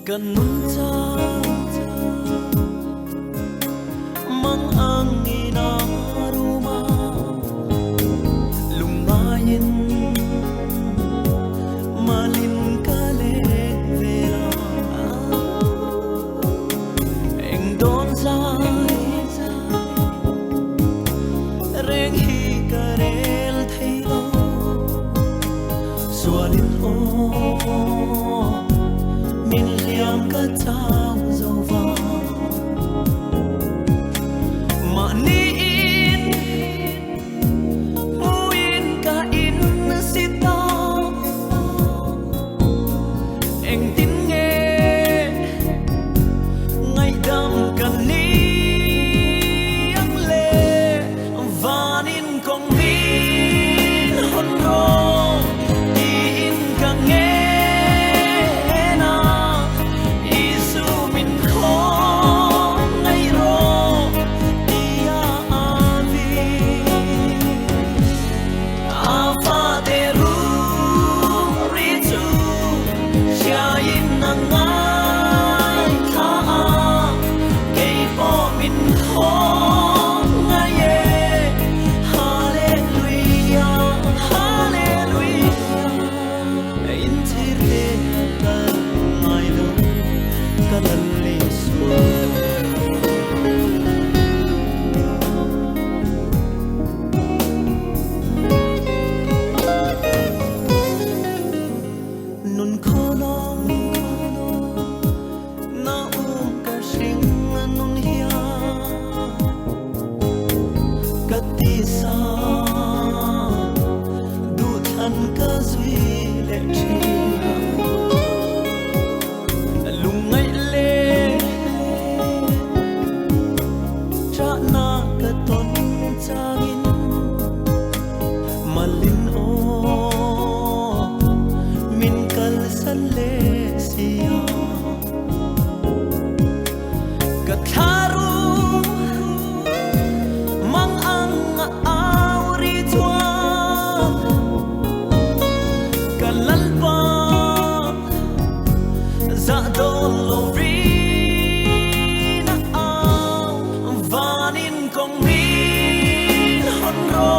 Ganunta mang ang inaruma lumayin malin kaleg vela eng don zai reng hi karel thailo sualin o min liam ka tao dâu vàng mà ni in mu in ka in si ta anh tin nghe ngày đam cần ni ang lệ và in con min hôn rô in ka nghe nun kolong na ka sing nun hiya katisa du than ka zui le chia lungai le cha na ka ton changin malin o min kal san le sia katharu mang ang auri tua kalalpa za dolo ri na ang vanin kong min honro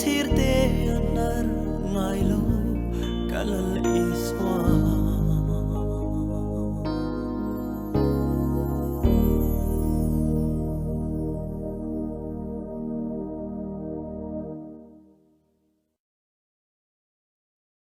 thir te anar ngai lo kalal